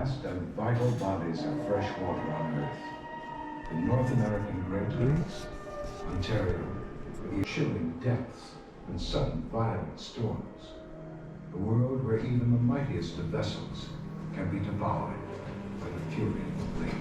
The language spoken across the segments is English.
vast and vital bodies of fresh water on Earth. The North American Great Lakes, Ontario, the chilling depths and sudden violent storms. A world where even the mightiest of vessels can be devoured by the fury of the waves.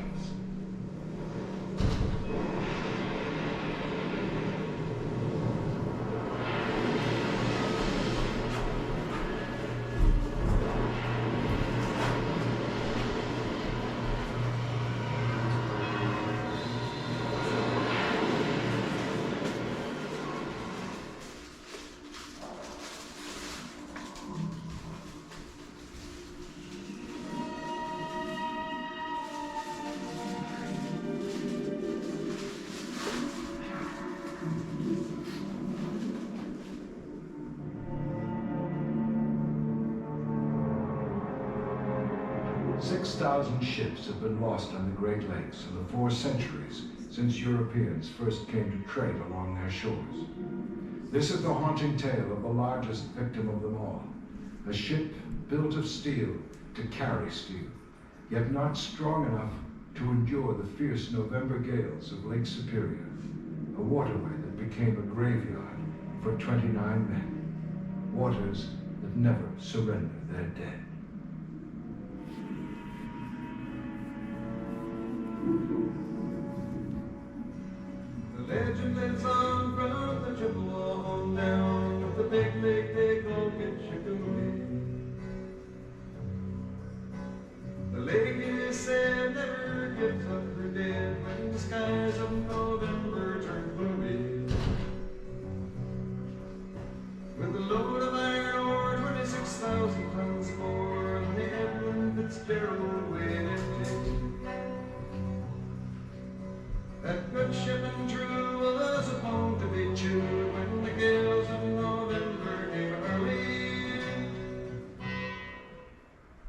6,000 ships have been lost on the Great Lakes in the 4 centuries since Europeans first came to trade along their shores. This is the haunting tale of the largest victim of them all, a ship built of steel to carry steel, yet not strong enough to endure the fierce November gales of Lake Superior, a waterway that became a graveyard for 29 men, waters that never surrender their dead. The legend lives on from the Chippewa on down to the big lake they call Kitchikoolie. The lake is sad, never gives up her dead when the skies of November turn gloomy. With a load of iron ore, 26,000 tons more than the Edmund Fitzgerald weighed empty. That good ship and true was a bone to be chewed when the gales of November came early.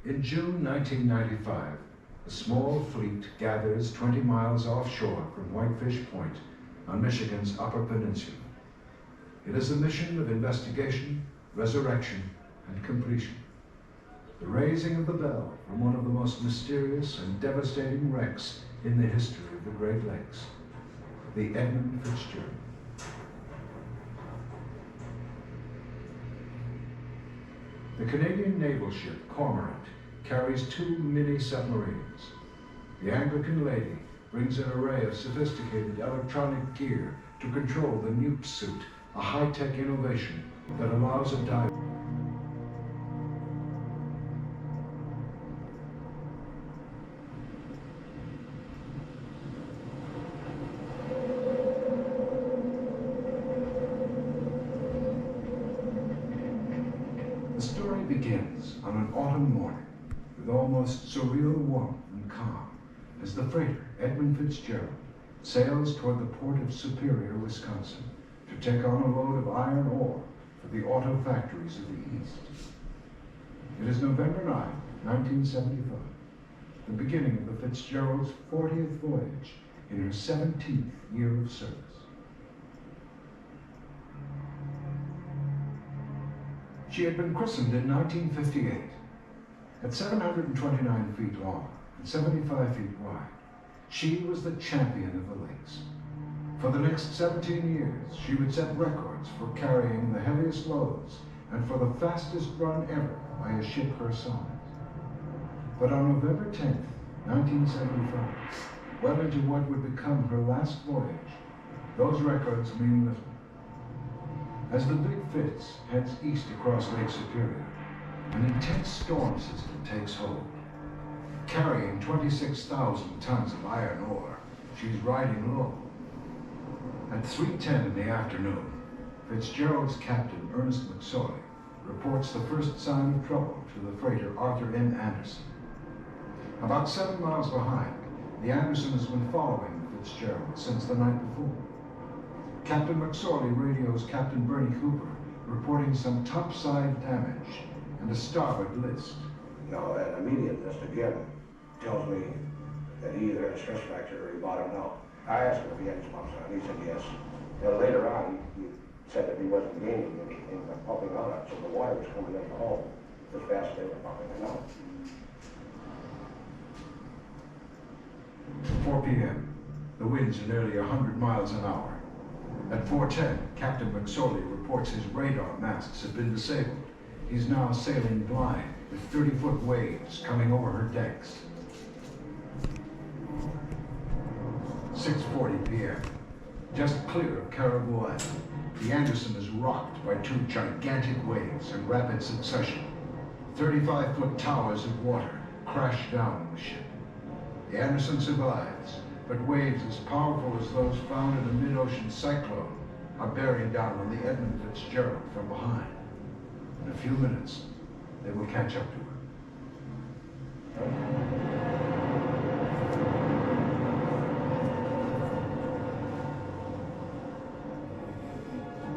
In June 1995, a small fleet gathers 20 miles offshore from Whitefish Point on Michigan's Upper Peninsula. It is a mission of investigation, resurrection, and completion. The raising of the bell from one of the most mysterious and devastating wrecks in the history of the Great Lakes, the Edmund Fitzgerald. The Canadian naval ship Cormorant carries 2 mini-submarines. The Anglican Lady brings an array of sophisticated electronic gear to control the nuke suit, a high-tech innovation that allows a diver. The story begins on an autumn morning with almost surreal warmth and calm as the freighter Edmund Fitzgerald sails toward the port of Superior, Wisconsin, to take on a load of iron ore for the auto factories of the East. It is November 9, 1975, the beginning of the Fitzgerald's 40th voyage in her 17th year of service. She had been christened in 1958. At 729 feet long and 75 feet wide, she was the champion of the lakes. For the next 17 years, she would set records for carrying the heaviest loads and for the fastest run ever by a ship her size. But on November 10, 1975, well into what would become her last voyage, those records mean little. As the Big Fitz heads east across Lake Superior, an intense storm system takes hold. Carrying 26,000 tons of iron ore, she's riding low. At 3:10 in the afternoon, Fitzgerald's captain, Ernest McSorley, reports the first sign of trouble to the freighter Arthur M. Anderson. About 7 miles behind, the Anderson has been following the Fitzgerald since the night before. Captain McSorley radios Captain Bernie Cooper, reporting some topside damage and a starboard list. No, an immediate list again tells me that he either had a stress fracture or he bottomed out. I asked him if he had his pumps on. He said yes. Then later on, he said that he wasn't gaining anything but pumping out, so the water was coming in the hole as fast as they were pumping it out. 4 p.m. The winds are nearly 100 miles an hour. At 4:10, Captain McSorley reports his radar masts have been disabled. He's now sailing blind with 30-foot waves coming over her decks. 6:40 p.m. Just clear of Caribou Island, the Anderson is rocked by 2 gigantic waves in rapid succession. 35-foot towers of water crash down on the ship. The Anderson survives, but waves as powerful as those found in a mid-ocean cyclone are bearing down on the Edmund Fitzgerald from behind. In a few minutes, they will catch up to her.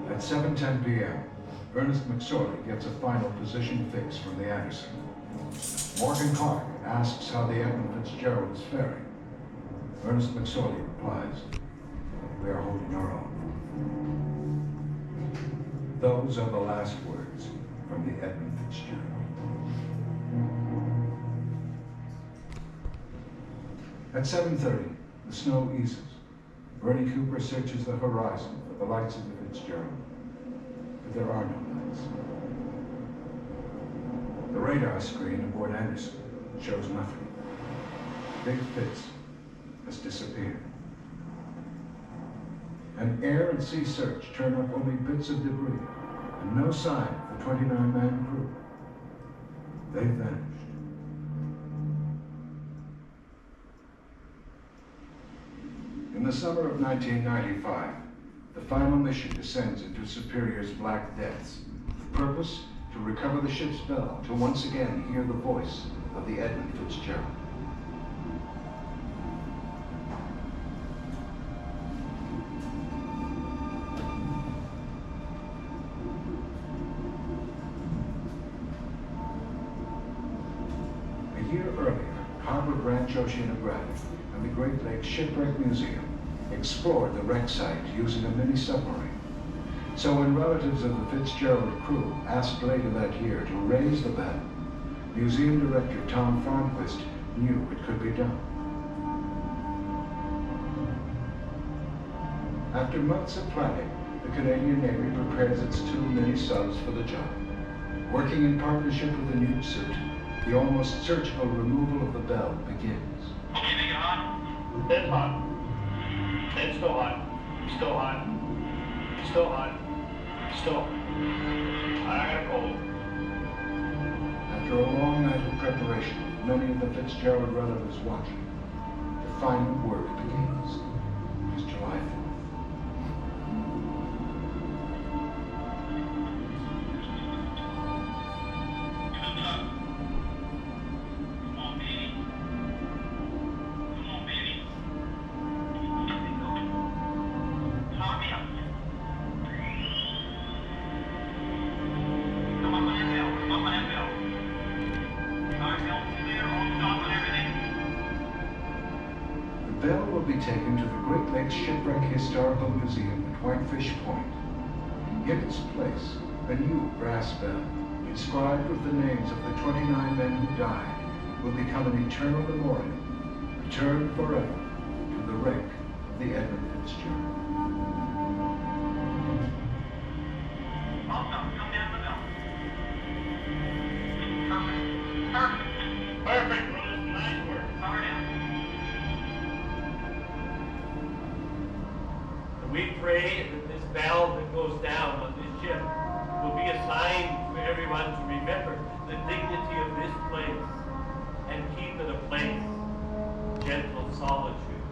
At 7:10 p.m., Ernest McSorley gets a final position fix from the Anderson. Morgan Clark asks how the Edmund Fitzgerald is faring. Ernest McSorley replies, "We are holding our own." Those are the last words from the Edmund Fitzgerald. At 7:30, the snow eases. Bernie Cooper searches the horizon for the lights of the Fitzgerald, but there are no lights. The radar screen aboard Anderson shows nothing. Big Fitz has disappeared. An air and sea search turn up only bits of debris and no sign of the 29-man crew. They've vanished. In the summer of 1995, the final mission descends into Superior's black depths. The purpose? To recover the ship's bell, to once again hear the voice of the Edmund Fitzgerald. A year earlier, Harbor Branch Oceanographic and the Great Lakes Shipwreck Museum explored the wreck site using a mini submarine. So when relatives of the Fitzgerald crew asked later that year to raise the bell, museum director Tom Farnquist knew it could be done. After months of planning, the Canadian Navy prepares its 2 mini subs for the job. Working in partnership with the nude suit, the almost surgical removal of the bell begins. Okay, make it hot? It's hot. It's still hot. Still hot. Still hot. Still. I got a cold. After a long night of preparation, many of the Fitzgerald relatives watching, the final work begins. It is July 4th. The bell will be taken to the Great Lakes Shipwreck Historical Museum at Whitefish Point. In its place, a new brass bell, inscribed with the names of the 29 men who died, will become an eternal memorial, returned forever to the wreck of the Edmund Fitzgerald. Awesome. Come down the bell. Perfect. Perfect, brothers. Nice work. Power down. We pray that this bell that goes down on this ship will be a sign to everyone to remember the dignity of this place and keep it a place of gentle solitude.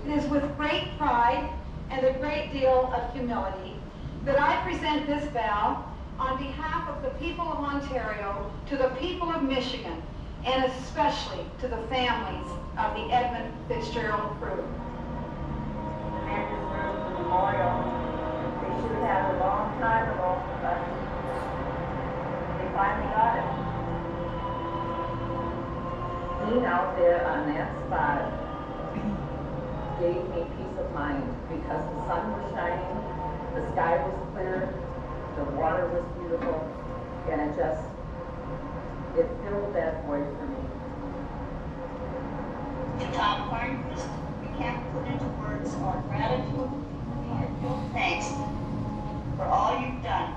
It is with great pride and a great deal of humility that I present this vow on behalf of the people of Ontario to the people of Michigan, and especially to the families of the Edmund Fitzgerald crew. The man deserves a memorial. They should have had a long time ago, but they finally got it. Being out there on that spot gave me peace of mind because the sun was shining, the sky was clear, the water was beautiful, and it filled that void for me. Tom Hornquist, we can't put into words our gratitude and heartfelt thanks for all you've done.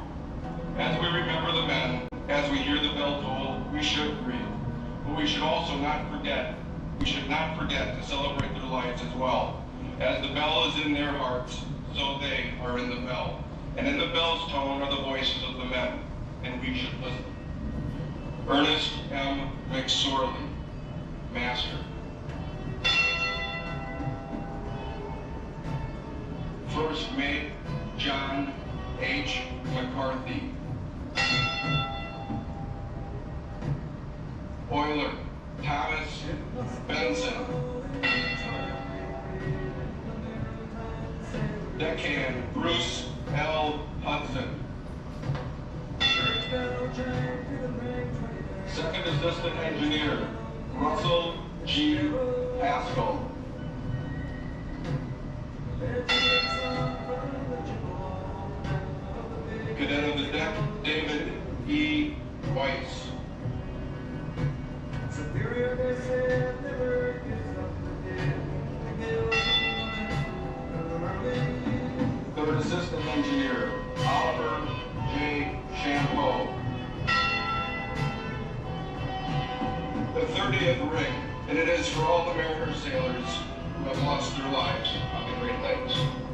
As we remember the men, as we hear the bell toll, we should grieve. But we should also not forget. We should not forget to celebrate their lives as well. As the bell is in their hearts, so they are in the bell. And in the bell's tone are the voices of the men, and we should listen. Ernest M. McSorley, Master. First Mate John H. McCarthy. Oiler Thomas Benson. Deckhand Bruce L. Hudson. Second Assistant Engineer Russell G. Haskell. Cadet of the Deck David E. Weiss. Third Assistant Engineer Oliver J. Champeau. The 30th ring, and it is for all the mariner sailors who have lost their lives on the Great Lakes.